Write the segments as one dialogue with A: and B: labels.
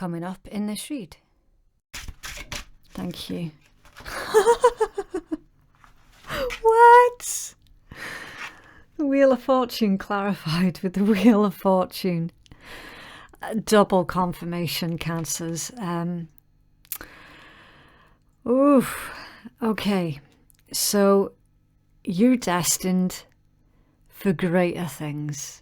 A: coming up in this read. Thank you. What? The Wheel of Fortune clarified with the Wheel of Fortune. Double confirmation, Cancers. Okay. So you're destined for greater things.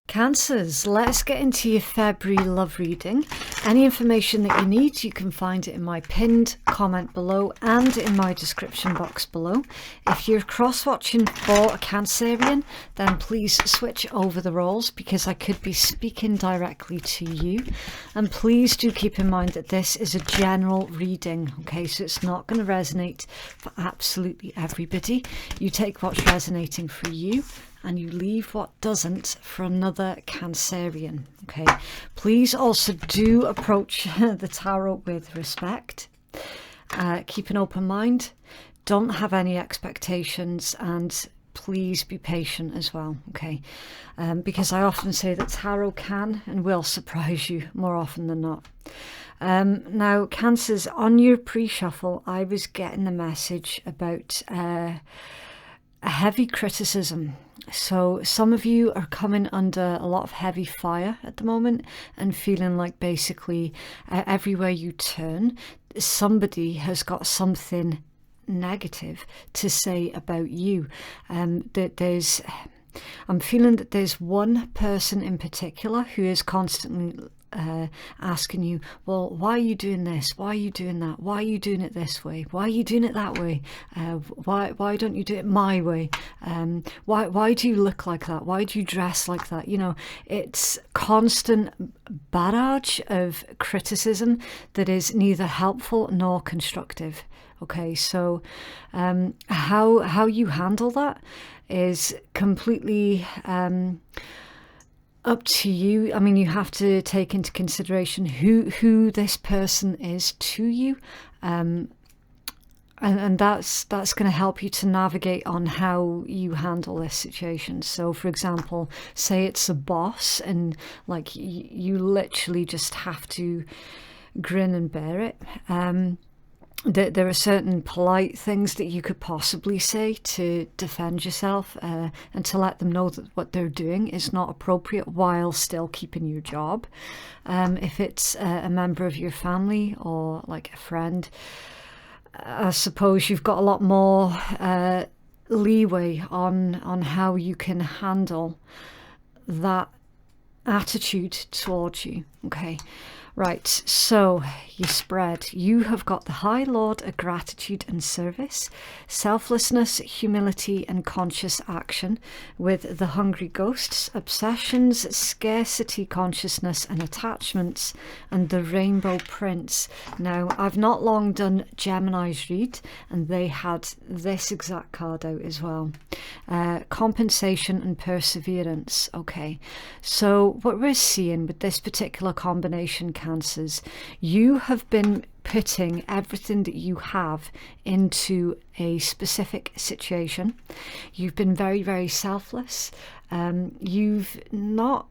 A: Cancers, let's get into your February love reading. Any information that you need, you can find it in my pinned comment below and in my description box below. If you're cross-watching for a Cancerian, then please switch over the roles because I could be speaking directly to you. And please do keep in mind that this is a general reading, okay? So it's not going to resonate for absolutely everybody. You take what's resonating for you, and you leave what doesn't for another Cancerian, okay? Please also do approach the tarot with respect. Keep an open mind. Don't have any expectations, and please be patient as well, okay? Because I often say that tarot can and will surprise you more often than not. Now, Cancers, on your pre-shuffle, I was getting the message about a heavy criticism. So some of you are coming under a lot of heavy fire at the moment and feeling like basically everywhere you turn, somebody has got something negative to say about you. I'm feeling that there's one person in particular who is constantly asking you, well, why are you doing this? Why are you doing that? Why are you doing it this way? Why are you doing it that way? Why don't you do it my way? Why do you look like that? Why do you dress like that? You know, it's constant barrage of criticism that is neither helpful nor constructive. Okay, so how you handle that is completely up to you. I mean, you have to take into consideration who this person is to you, and that's going to help you to navigate on how you handle this situation. So, for example, say it's a boss, and like you literally just have to grin and bear it. There are certain polite things that you could possibly say to defend yourself and to let them know that what they're doing is not appropriate while still keeping your job. If it's a member of your family or like a friend, I suppose you've got a lot more leeway on how you can handle that attitude towards you. Okay. Right, so you spread. You have got the High Lord of Gratitude and Service, Selflessness, Humility and Conscious Action, with the Hungry Ghosts, Obsessions, Scarcity Consciousness and Attachments, and the Rainbow Prince. Now, I've not long done Gemini's read, and they had this exact card out as well. Compensation and Perseverance. Okay, so what we're seeing with this particular combination, Cancers, you have been putting everything that you have into a specific situation. You've been very, very selfless. You've not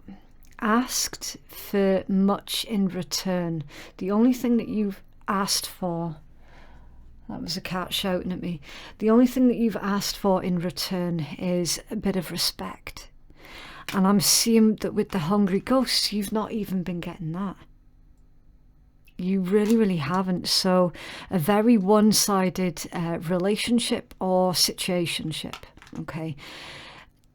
A: asked for much in return. The only thing that you've asked for, that was a cat shouting at me. The only thing that you've asked for in return is a bit of respect. And I'm seeing that with the Hungry Ghosts, you've not even been getting that. You really, really haven't. So a very one-sided relationship or situationship. Okay,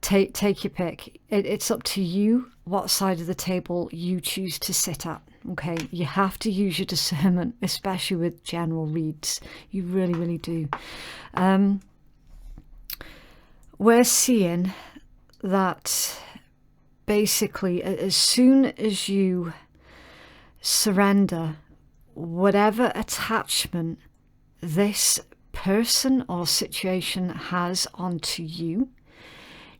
A: take your pick. It's up to you what side of the table you choose to sit at. Okay, you have to use your discernment, especially with general reads. You really, really do. We're seeing that basically as soon as you surrender whatever attachment this person or situation has onto you,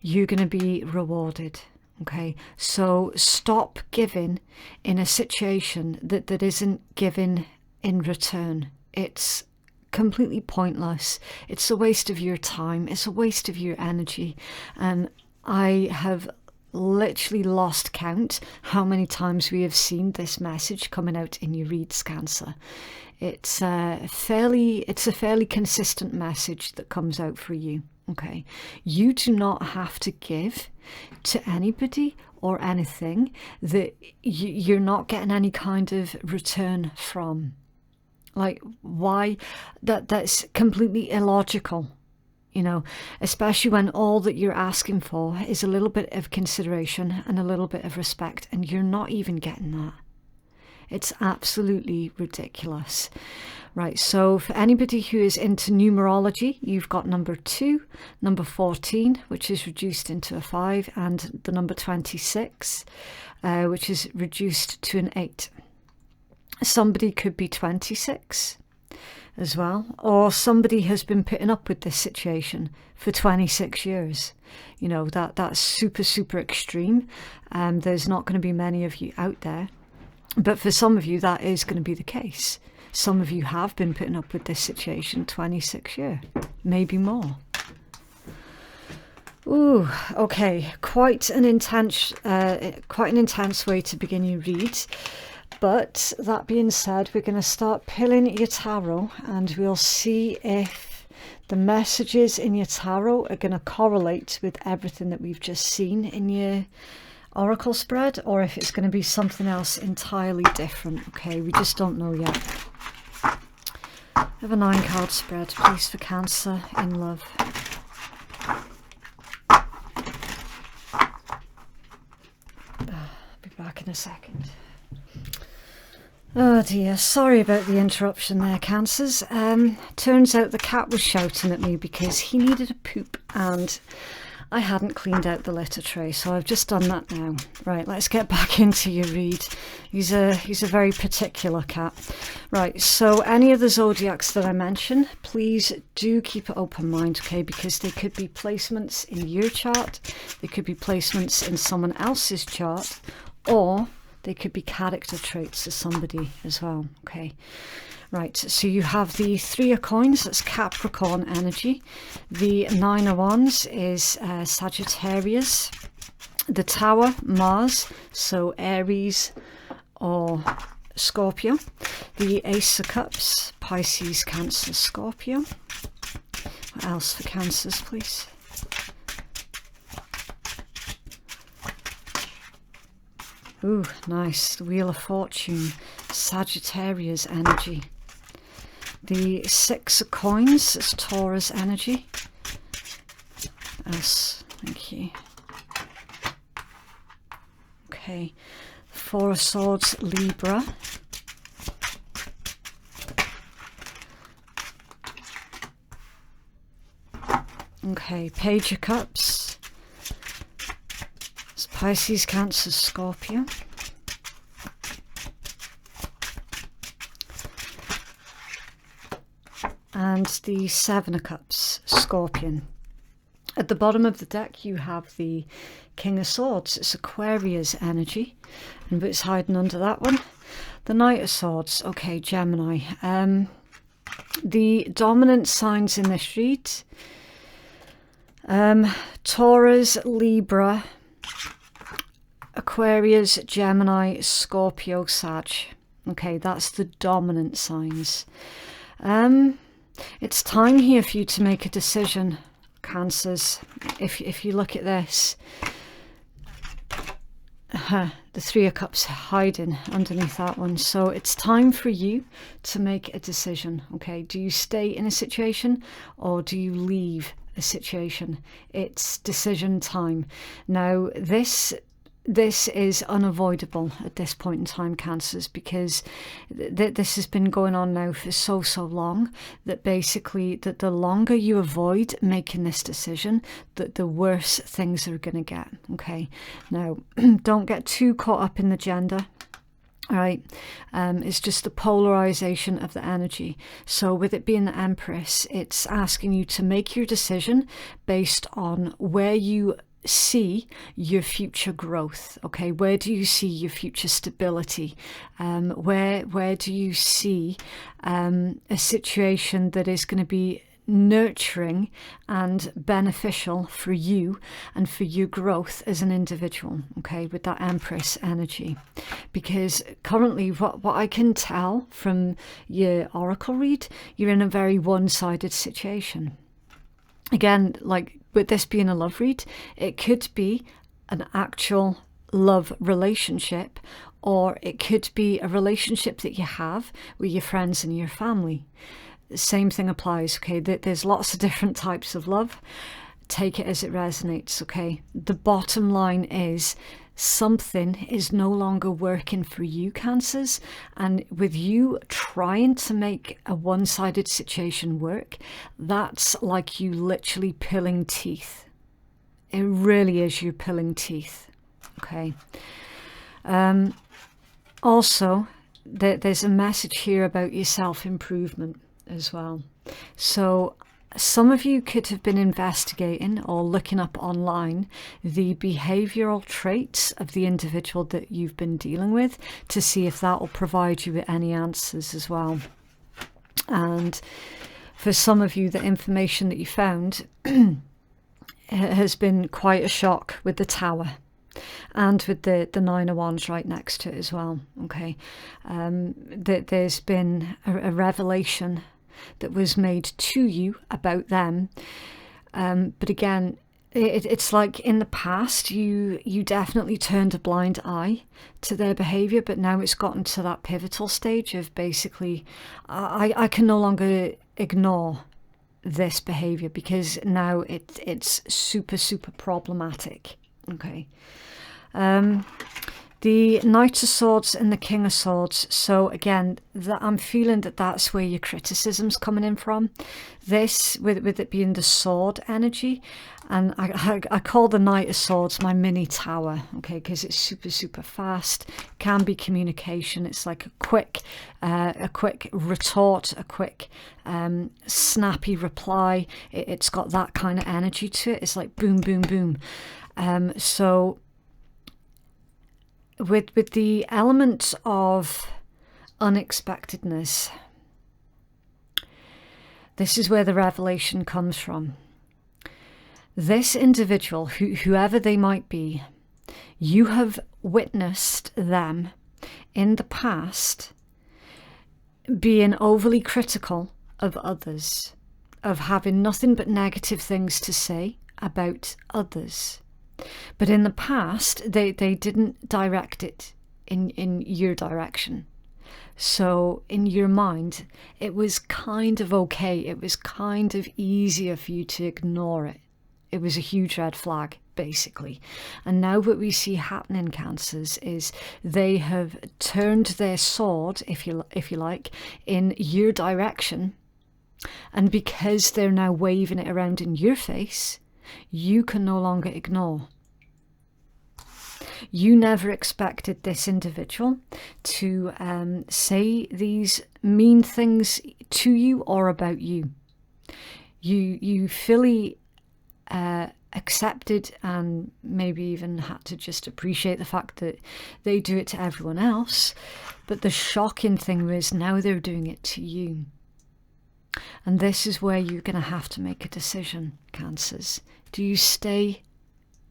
A: you're going to be rewarded. Okay, so stop giving in a situation that isn't given in return. It's completely pointless. It's a waste of your time. It's a waste of your energy. And I have literally lost count how many times we have seen this message coming out in your reads, Cancer. It's a fairly consistent message that comes out for you. Okay, you do not have to give to anybody or anything that you're not getting any kind of return from. Like, why? That's completely illogical, you know, especially when all that you're asking for is a little bit of consideration and a little bit of respect, and you're not even getting that. It's absolutely ridiculous. Right, so for anybody who is into numerology, you've got number 2, number 14, which is reduced into a 5, and the number 26, which is reduced to an 8. Somebody could be 26 as well, or somebody has been putting up with this situation for 26 years. You know, that's super extreme. There's not going to be many of you out there, but for some of you that is going to be the case. Some of you have been putting up with this situation 26 years, maybe more. Ooh, okay, quite an intense way to begin your read. But that being said, we're going to start pulling your tarot, and we'll see if the messages in your tarot are going to correlate with everything that we've just seen in your oracle spread, or if it's going to be something else entirely different. Okay, we just don't know yet. I have a 9-card spread, please, for Cancer in love. I'll be back in a second. Oh dear, sorry about the interruption there, Cancers. Turns out the cat was shouting at me because he needed a poop and I hadn't cleaned out the litter tray, so I've just done that now. Right, let's get back into your read. He's a very particular cat. Right, so any of the zodiacs that I mention, please do keep an open mind, okay, because they could be placements in your chart, they could be placements in someone else's chart, or they could be character traits of somebody as well, okay. Right, so you have the 3 of coins, that's Capricorn energy. The 9 of wands is Sagittarius. The Tower, Mars, so Aries or Scorpio. The Ace of Cups, Pisces, Cancer, Scorpio. What else for Cancers, please? Ooh, nice. The Wheel of Fortune, Sagittarius energy. The 6 of coins is Taurus energy. Yes, thank you. Okay, 4 of swords, Libra. Okay, Page of Cups. It's Pisces, Cancer, Scorpio. And the 7 of Cups, Scorpion. At the bottom of the deck you have the King of Swords, it's Aquarius energy, and it's hiding under that one. The Knight of Swords, okay, Gemini. The dominant signs in this read, Taurus, Libra, Aquarius, Gemini, Scorpio, Sag. Okay, that's the dominant signs. It's time here for you to make a decision, Cancers. If you look at this, the 3 of Cups hiding underneath that one. So it's time for you to make a decision, okay? Do you stay in a situation or do you leave a situation? It's decision time. Now, this is unavoidable at this point in time, Cancers, because this has been going on now for so long that basically that the longer you avoid making this decision, that the worse things are going to get, okay? Now, don't get too caught up in the gender. All right, it's just the polarization of the energy. So with it being the Empress, it's asking you to make your decision based on where you see your future growth, okay? Where do you see your future stability? Where do you see a situation that is going to be nurturing and beneficial for you and for your growth as an individual, okay, with that Empress energy. Because currently what I can tell from your oracle read, you're in a very one-sided situation. Again, like with this being a love read, it could be an actual love relationship, or it could be a relationship that you have with your friends and your family. Same thing applies, okay? There's lots of different types of love. Take it as it resonates, okay? The bottom line is something is no longer working for you, Cancers, and with you trying to make a one-sided situation work, that's like you literally pulling teeth. It really is you pulling teeth, okay? Also, there's a message here about your self-improvement as well. So some of you could have been investigating or looking up online the behavioral traits of the individual that you've been dealing with to see if that will provide you with any answers as well. And for some of you, the information that you found has been quite a shock with the Tower. And with the Nine of Wands right next to it as well, okay? There's been a revelation that was made to you about them. But again, it's like in the past, you definitely turned a blind eye to their behaviour, but now it's gotten to that pivotal stage of basically, I can no longer ignore this behaviour because now it's super, super problematic, okay? The Knight of Swords and the King of Swords. So again, I'm feeling that that's where your criticism's coming in from. This, with it being the sword energy, and I call the Knight of Swords my mini tower, okay, because it's super, super fast. Can be communication. It's like a quick retort, a quick snappy reply. It's got that kind of energy to it. It's like boom, boom, boom. So with the element of unexpectedness, this is where the revelation comes from. This individual, whoever they might be, you have witnessed them in the past being overly critical of others, of having nothing but negative things to say about others. But in the past, they didn't direct it in your direction. So in your mind, it was kind of okay. It was kind of easier for you to ignore it. It was a huge red flag, basically. And now what we see happening, Cancers, is they have turned their sword, if you like, in your direction. And because they're now waving it around in your face, you can no longer ignore. You never expected this individual to say these mean things to you or about you. You fully accepted and maybe even had to just appreciate the fact that they do it to everyone else. But the shocking thing was now they're doing it to you. And this is where you're going to have to make a decision, Cancers. Do you stay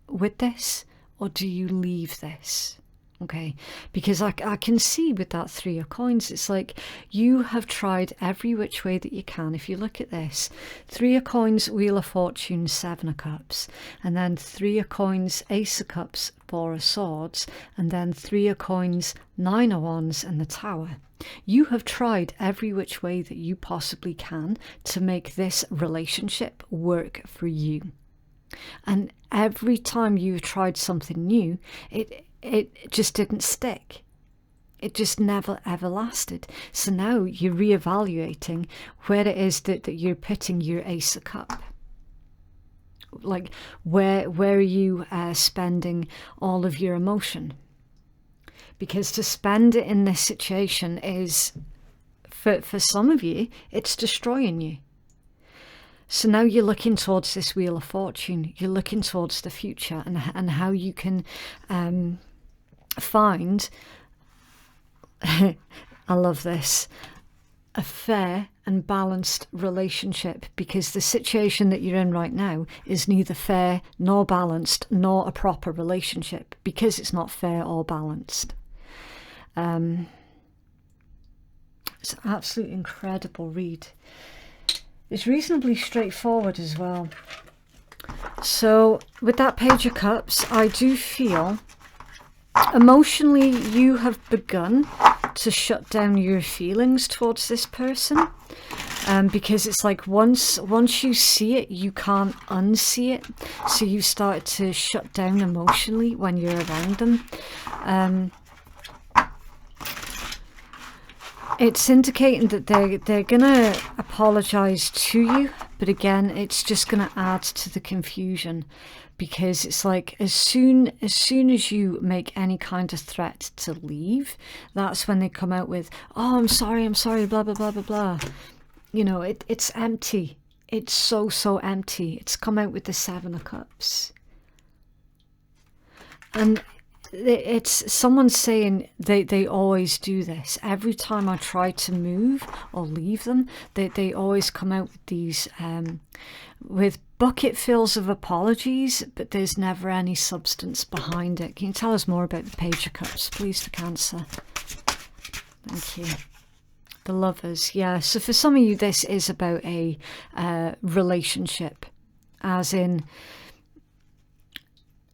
A: with this or do you leave this? Okay, because I can see with that Three of Coins, it's like you have tried every which way that you can. If you look at this, Three of Coins, Wheel of Fortune, Seven of Cups, and then Three of Coins, Ace of Cups, Four of Swords, and then Three of Coins, Nine of Wands, and the Tower. You have tried every which way that you possibly can to make this relationship work for you. And every time you've tried something new, it just didn't stick. It just never ever lasted. So now you're reevaluating where it is that you're putting your Ace of Cup. Like where are you spending all of your emotion? Because to spend it in this situation is, for some of you, it's destroying you. So now you're looking towards this Wheel of Fortune. You're looking towards the future and how you can find, I love this, a fair and balanced relationship, because the situation that you're in right now is neither fair nor balanced nor a proper relationship, because it's not fair or balanced. It's an absolutely incredible read. It's reasonably straightforward as well. So with that Page of Cups, I do feel emotionally you have begun to shut down your feelings towards this person, because it's like once you see it, you can't unsee it. So you started to shut down emotionally when you're around them. It's indicating that they're gonna apologize to you, but again, it's just gonna add to the confusion, because it's like as soon as you make any kind of threat to leave, that's when they come out with, oh, I'm sorry, blah blah blah blah blah. You know, it's empty. It's so empty. It's come out with the Seven of Cups, and it's someone saying they always do this. Every time I try to move or leave them, they always come out with these with bucket fills of apologies, but there's never any substance behind it. Can you tell us more about the Page of Cups, please, for Cancer? Thank you. The Lovers, yeah. So for some of you, this is about a relationship, as in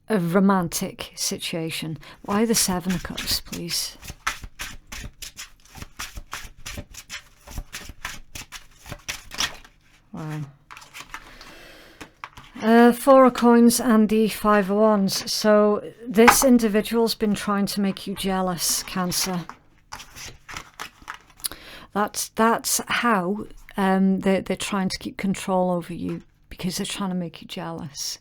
A: a romantic situation. Why the Seven of Cups, please? Wow. Four of Coins and the Five of Wands. So this individual's been trying to make you jealous, Cancer. That's how they're trying to keep control over you, because they're trying to make you jealous.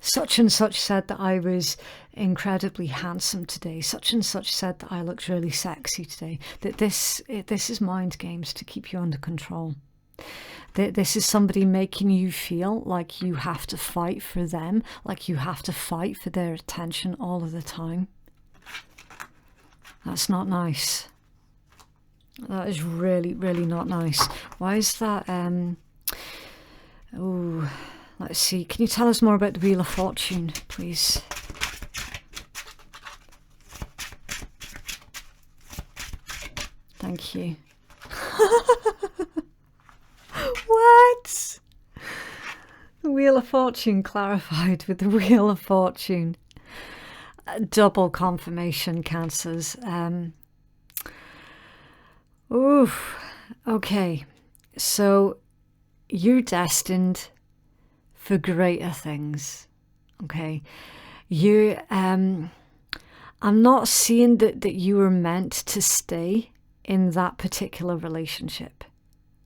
A: Such and such said that I was incredibly handsome today. Such and such said that I looked really sexy today. That this is mind games to keep you under control. This is somebody making you feel like you have to fight for them, like you have to fight for their attention all of the time. That's not nice. That is really, really not nice. Why is that? Oh. Let's see, can you tell us more about the Wheel of Fortune, please? Thank you. What? The Wheel of Fortune clarified with the Wheel of Fortune. Double confirmation, Cancers. Oof. Okay, so you're destined for greater things. Okay, you I'm not seeing that you were meant to stay in that particular relationship.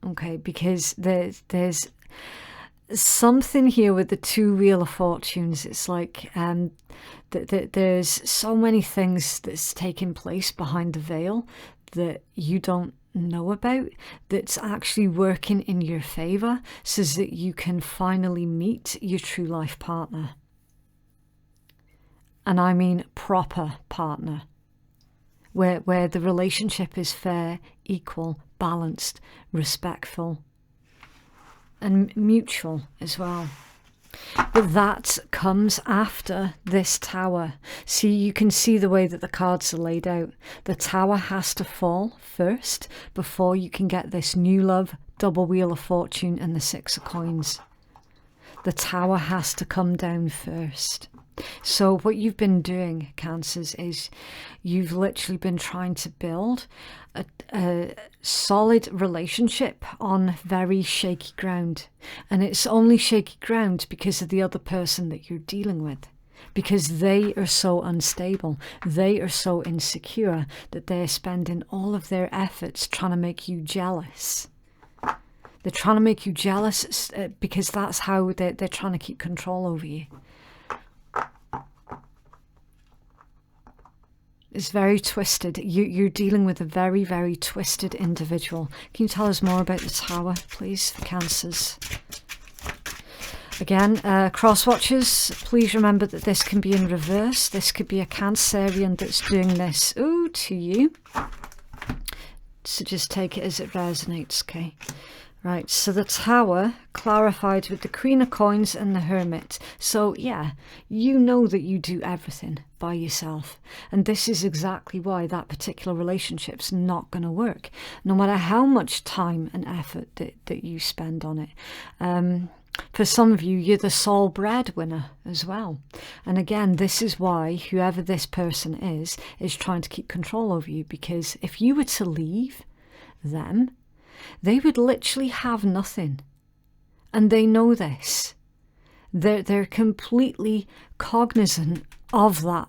A: Okay, because there's something here with the two Wheel of Fortunes. It's like there's so many things that's taking place behind the veil that you don't know about, that's actually working in your favor, so that you can finally meet your true life partner. And I mean proper partner, where the relationship is fair, equal, balanced, respectful, and mutual as well. But that comes after this Tower. See, you can see the way that the cards are laid out. The Tower has to fall first before you can get this new love, double Wheel of Fortune, and the Six of Coins. The Tower has to come down first. So what you've been doing, Cancers, is you've literally been trying to build a solid relationship on very shaky ground. And it's only shaky ground because of the other person that you're dealing with. Because they are so unstable, they are so insecure that they're spending all of their efforts trying to make you jealous. They're trying to make you jealous because that's how they're trying to keep control over you. It's very twisted. You're dealing with a very, very twisted individual. Can you tell us more about the Tower, please, for Cancers? Again, cross watchers, please remember that this can be in reverse. This could be a Cancerian that's doing this, ooh, to you. So just take it as it resonates, okay? Right, so the Tower clarified with the Queen of Coins and the Hermit. So yeah, you know that you do everything by yourself. And this is exactly why that particular relationship's not going to work, no matter how much time and effort that you spend on it. For some of you, you're the sole breadwinner as well. And again, this is why whoever this person is trying to keep control over you. Because if you were to leave them, they would literally have nothing. And they know this. They're completely cognizant of that.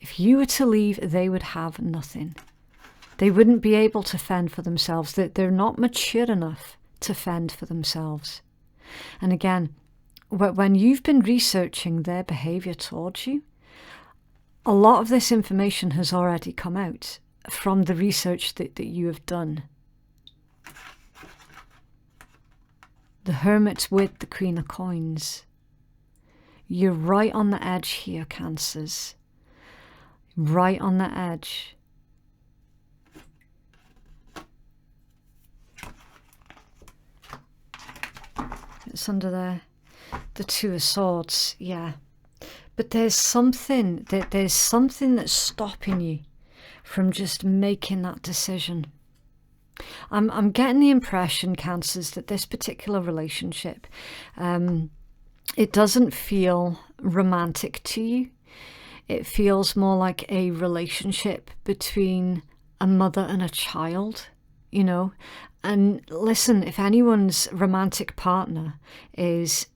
A: If you were to leave, they would have nothing. They wouldn't be able to fend for themselves. They're not mature enough to fend for themselves. And again, when you've been researching their behavior towards you, a lot of this information has already come out from the research that you have done. The Hermit with the Queen of Coins. You're right on the edge here, Cancers. Right on the edge. It's under there. The Two of Swords, yeah. But there's something that's stopping you from just making that decision. I'm getting the impression, Cancers, that this particular relationship, it doesn't feel romantic to you. It feels more like a relationship between a mother and a child, you know. And listen, if anyone's romantic partner is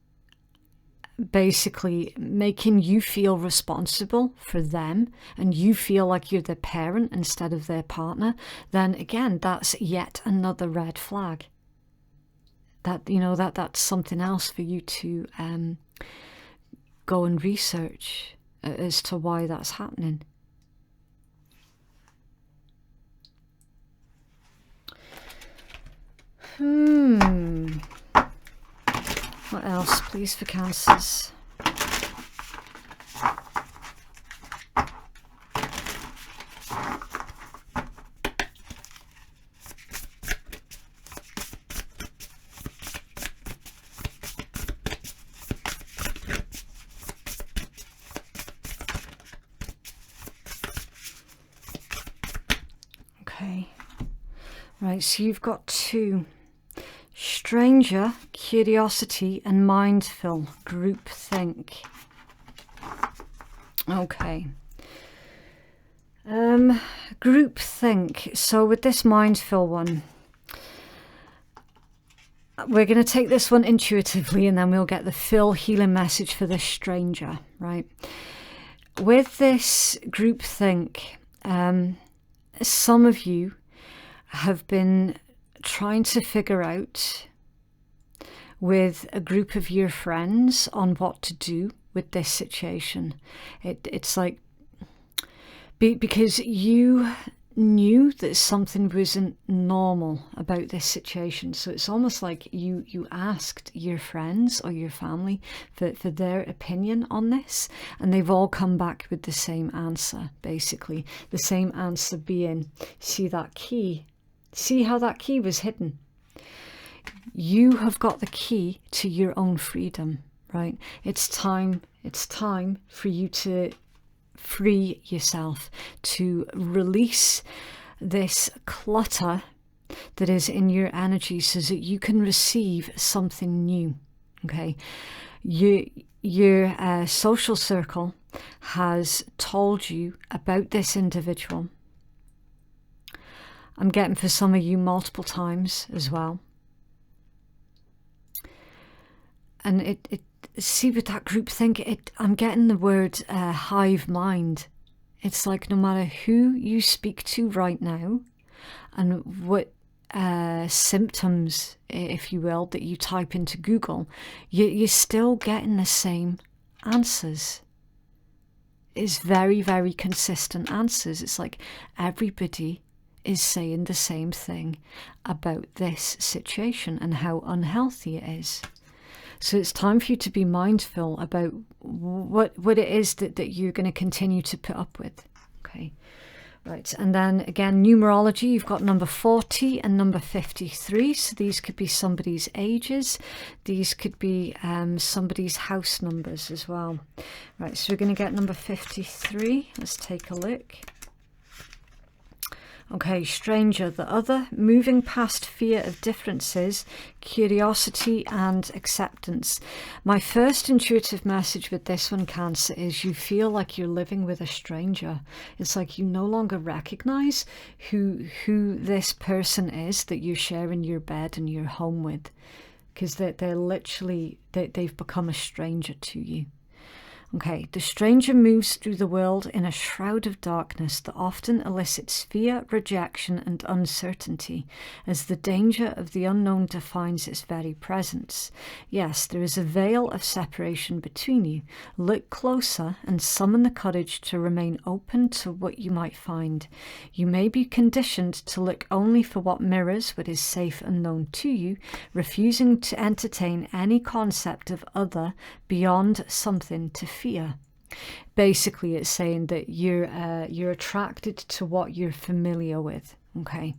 A: basically making you feel responsible for them and you feel like you're their parent instead of their partner, then again, that's yet another red flag. That, you know, that's something else for you to go and research as to why that's happening. What else, please, for Cancers? Okay. Right, so you've got two. Stranger, curiosity, and mindful, groupthink. Okay. Groupthink. So with this mindful one, we're going to take this one intuitively and then we'll get the full healing message for this stranger, right? With this groupthink, some of you have been trying to figure out with a group of your friends on what to do with this situation. It's like, because you knew that something wasn't normal about this situation. So it's almost like you asked your friends or your family for their opinion on this, and they've all come back with the same answer, basically. The same answer being, see that key? See how that key was hidden? You have got the key to your own freedom, right? It's time for you to free yourself, to release this clutter that is in your energy so that you can receive something new, okay? Your social circle has told you about this individual. I'm getting for some of you multiple times as well. And it see, with that groupthink, I'm getting the word hive mind. It's like no matter who you speak to right now and what symptoms, if you will, that you type into Google, you're still getting the same answers. It's very, very consistent answers. It's like everybody is saying the same thing about this situation and how unhealthy it is. So it's time for you to be mindful about what it is that you're going to continue to put up with. Okay. Right, and then again, numerology, you've got number 40 and number 53. So these could be somebody's ages. These could be somebody's house numbers as well. Right, so we're going to get number 53. Let's take a look. Okay, stranger, the other, moving past fear of differences, curiosity and acceptance. My first intuitive message with this one, Cancer, is you feel like you're living with a stranger. It's like you no longer recognize who this person is that you're sharing your bed and your home with, because they're literally, they've become a stranger to you. Okay, the stranger moves through the world in a shroud of darkness that often elicits fear, rejection, and uncertainty, as the danger of the unknown defines its very presence. Yes, there is a veil of separation between you. Look closer and summon the courage to remain open to what you might find. You may be conditioned to look only for what mirrors what is safe and known to you, refusing to entertain any concept of other beyond something to fear. Basically, it's saying that you're attracted to what you're familiar with. Okay.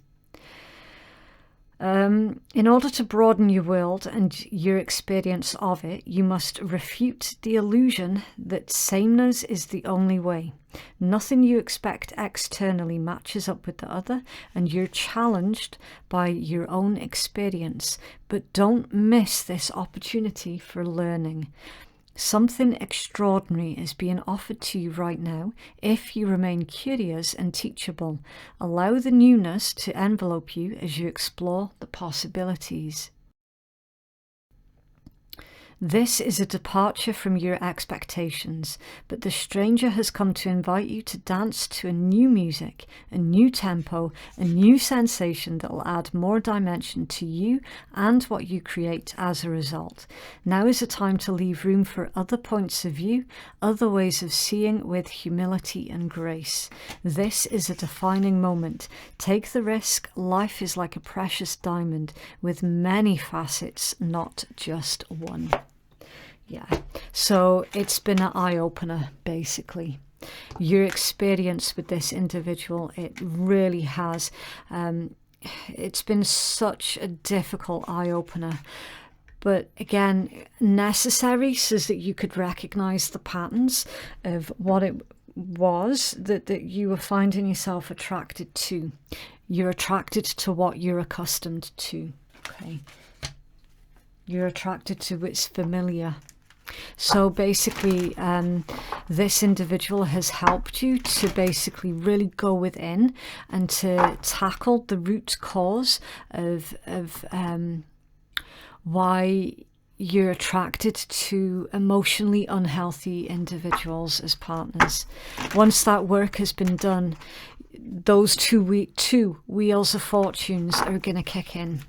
A: In order to broaden your world and your experience of it, you must refute the illusion that sameness is the only way. Nothing you expect externally matches up with the other, and you're challenged by your own experience. But don't miss this opportunity for learning. Something extraordinary is being offered to you right now if you remain curious and teachable. Allow the newness to envelope you as you explore the possibilities. This is a departure from your expectations, but the stranger has come to invite you to dance to a new music, a new tempo, a new sensation that will add more dimension to you and what you create as a result. Now is a time to leave room for other points of view, other ways of seeing with humility and grace. This is a defining moment. Take the risk. Life is like a precious diamond with many facets, not just one. Yeah, so it's been an eye-opener, basically. Your experience with this individual, it really has. It's been such a difficult eye-opener. But again, necessary so that you could recognize the patterns of what it was that you were finding yourself attracted to. You're attracted to what you're accustomed to. Okay. You're attracted to what's familiar. So basically, this individual has helped you to basically really go within and to tackle the root cause of why you're attracted to emotionally unhealthy individuals as partners. Once that work has been done, those two wheels of fortunes are going to kick in.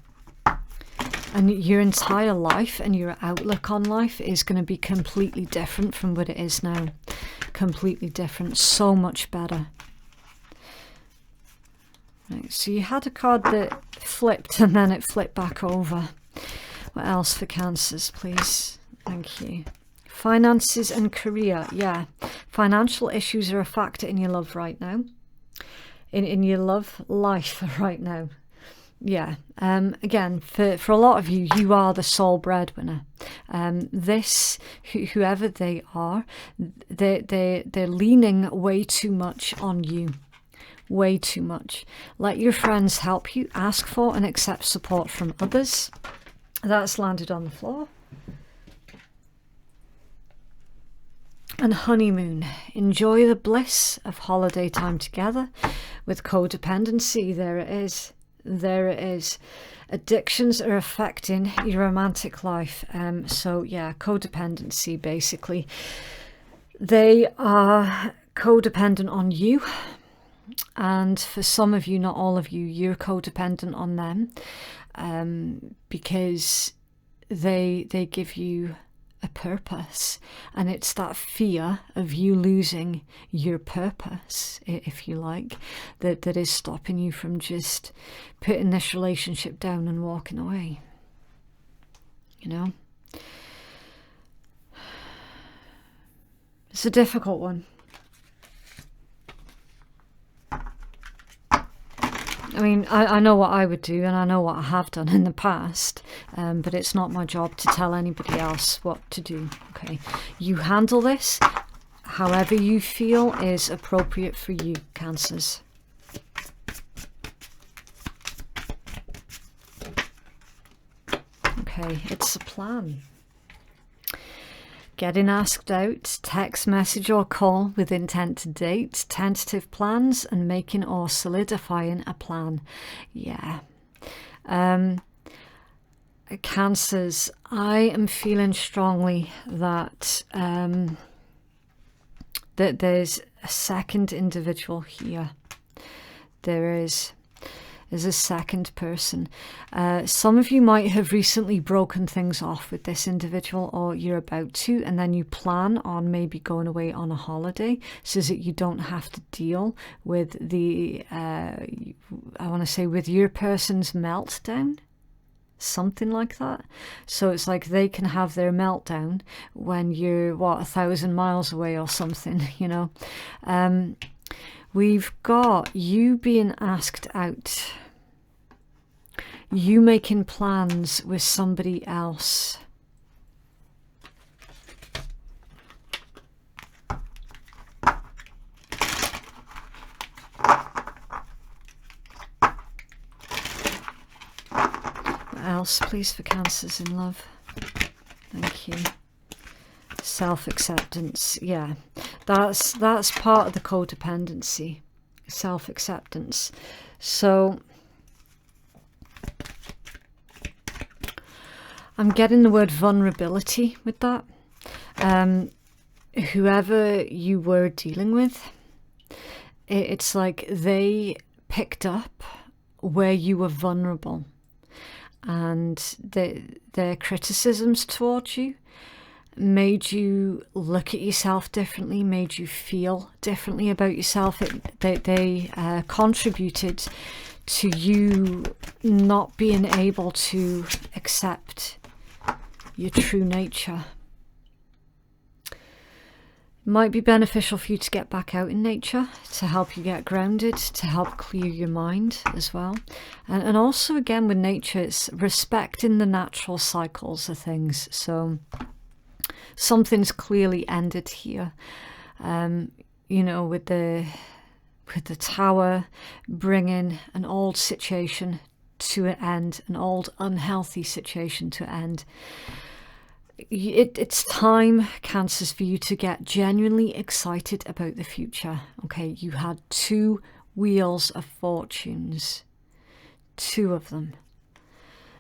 A: And your entire life and your outlook on life is going to be completely different from what it is now. Completely different. So much better. Right, so you had a card that flipped and then it flipped back over. What else for Cancers, please? Thank you. Finances and career. Yeah. Financial issues are a factor in your love right now. In your love life right now. Yeah, again, for a lot of you, you are the sole breadwinner. Whoever they are, they're leaning way too much on you. Way too much. Let your friends help you. Ask for and accept support from others. That's landed on the floor. And honeymoon. Enjoy the bliss of holiday time together. With codependency, there it is. There it is. Addictions are affecting your romantic life. So yeah, codependency, basically. They are codependent on you. And for some of you, not all of you, you're codependent on them. Because they give you a purpose, and it's that fear of you losing your purpose, if you like, that is stopping you from just putting this relationship down and walking away. You know, it's a difficult one. I mean, I know what I would do, and I know what I have done in the past, but it's not my job to tell anybody else what to do, okay? You handle this however you feel is appropriate for you, Cancers. Okay, it's a plan. Getting asked out, text message or call with intent to date, tentative plans, and making or solidifying a plan. Yeah. Cancers, I am feeling strongly that that there's a second individual here. There's a second person. Some of you might have recently broken things off with this individual, or you're about to, and then you plan on maybe going away on a holiday so that you don't have to deal with the, I want to say, with your person's meltdown. Something like that. So it's like they can have their meltdown when you're, what, 1,000 miles away or something, you know. We've got you being asked out. You making plans with somebody else. What else, please, for Cancers in love? Thank you. Self-acceptance. Yeah, that's part of the codependency. Self-acceptance. So I'm getting the word vulnerability with that. Whoever you were dealing with, it's like they picked up where you were vulnerable, and their criticisms towards you made you look at yourself differently, made you feel differently about yourself. They contributed to you not being able to accept your true nature. It might be beneficial for you to get back out in nature to help you get grounded, to help clear your mind as well. And also, again, with nature, it's respecting the natural cycles of things. So something's clearly ended here. You know, with the Tower bringing an old situation to an end, an old unhealthy situation to an end. It's time, Cancers, for you to get genuinely excited about the future. Okay, you had 2 wheels of fortunes, 2 of them.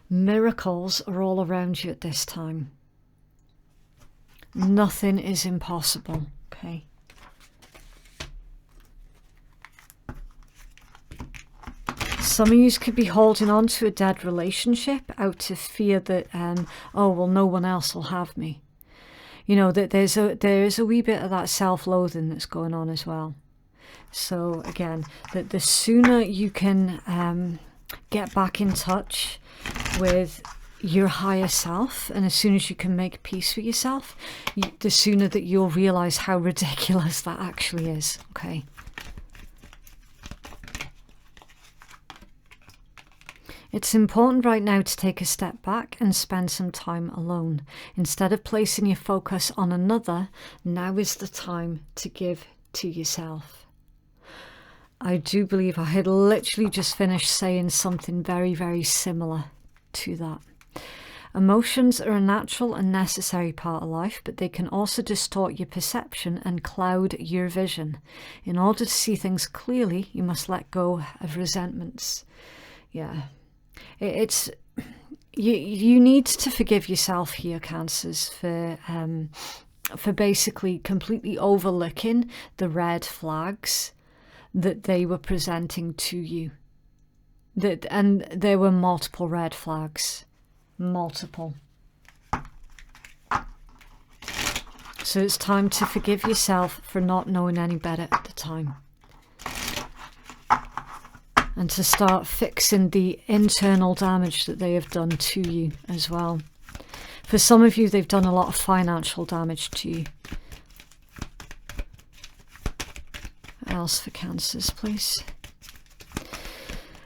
A: Miracles are all around you at this time. Nothing is impossible, okay? Some of you could be holding on to a dead relationship out of fear that, oh, well, no one else will have me. You know, that there is a wee bit of that self-loathing that's going on as well. So again, that the sooner you can get back in touch with your higher self, and as soon as you can make peace with yourself, the sooner that you'll realize how ridiculous that actually is, okay? It's important right now to take a step back and spend some time alone. Instead of placing your focus on another, now is the time to give to yourself. I do believe I had literally just finished saying something very, very similar to that. Emotions are a natural and necessary part of life, but they can also distort your perception and cloud your vision. In order to see things clearly, you must let go of resentments. Yeah. It's you need to forgive yourself here, Cancers, for basically completely overlooking the red flags that they were presenting to you. And there were multiple red flags, multiple. So it's time to forgive yourself for not knowing any better at the time. And to start fixing the internal damage that they have done to you as well. For some of you, they've done a lot of financial damage to you. What else for Cancers, please?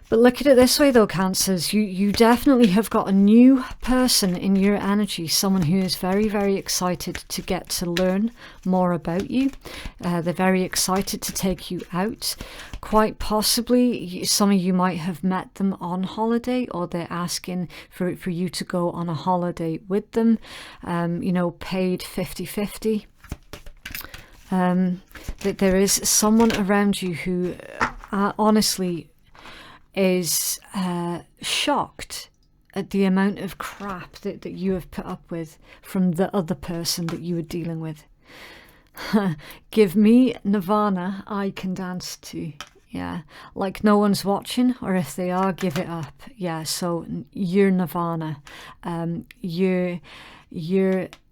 A: But look at it this way though, Cancers, you definitely have got a new person in your energy, someone who is very, very excited to get to learn more about you. They're very excited to take you out. Quite possibly, some of you might have met them on holiday, or they're asking for you to go on a holiday with them, you know, paid 50-50. That there is someone around you who honestly is shocked at the amount of crap that you have put up with from the other person that you were dealing with. Give me Nirvana, I can dance to. Yeah, like no one's watching, or if they are, give it up. Yeah, so you're Nirvana. You're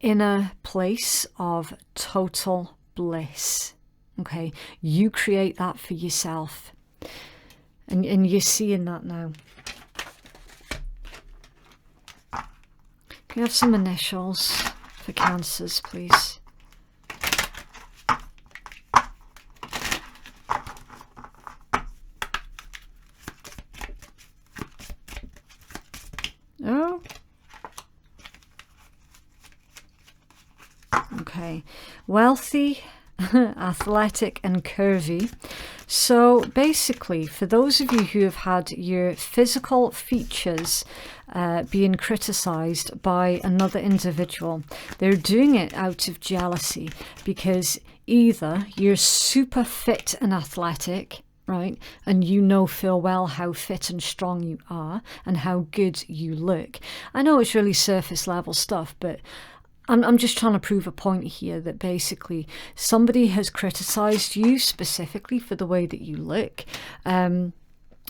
A: in a place of total bliss. Okay, you create that for yourself. And you're seeing that now. Can you have some initials for Cancers, please? Oh. Okay. Wealthy, athletic and curvy. So basically, for those of you who have had your physical features being criticized by another individual, they're doing it out of jealousy, because either you're super fit and athletic, right, and you know full well how fit and strong you are and how good you look. I know it's really surface level stuff, but I'm just trying to prove a point here, that basically somebody has criticized you specifically for the way that you look,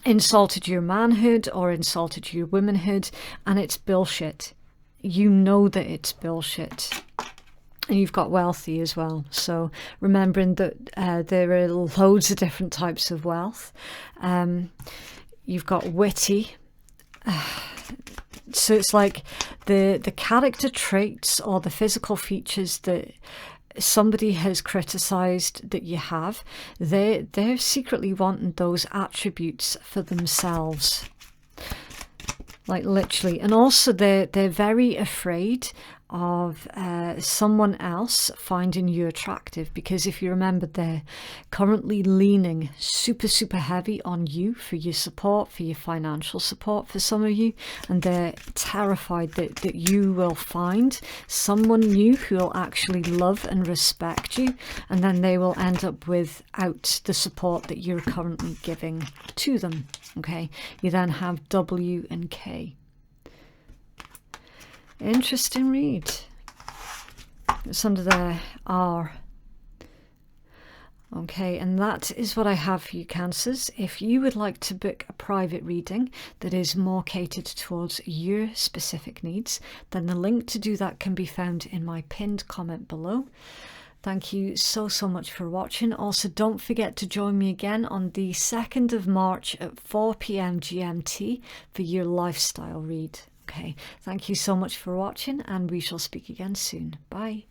A: insulted your manhood or insulted your womanhood, and it's bullshit. You know that it's bullshit. And you've got wealthy as well. So remembering that there are loads of different types of wealth. You've got witty. So it's like the character traits or the physical features that somebody has criticized that you have, they're secretly wanting those attributes for themselves. Like literally. And also they're very afraid of someone else finding you attractive, because if you remember, they're currently leaning super heavy on you for your support, for your financial support for some of you, and they're terrified that you will find someone new who will actually love and respect you, and then they will end up without the support that you're currently giving to them. Okay, you then have W and K. Interesting read. It's under the R. Okay, and that is what I have for you, Cancers. If you would like to book a private reading that is more catered towards your specific needs, then the link to do that can be found in my pinned comment below. Thank you so much for watching. Also, don't forget to join me again on the 2nd of March at 4 PM GMT for your lifestyle read. Okay, thank you so much for watching, and we shall speak again soon. Bye.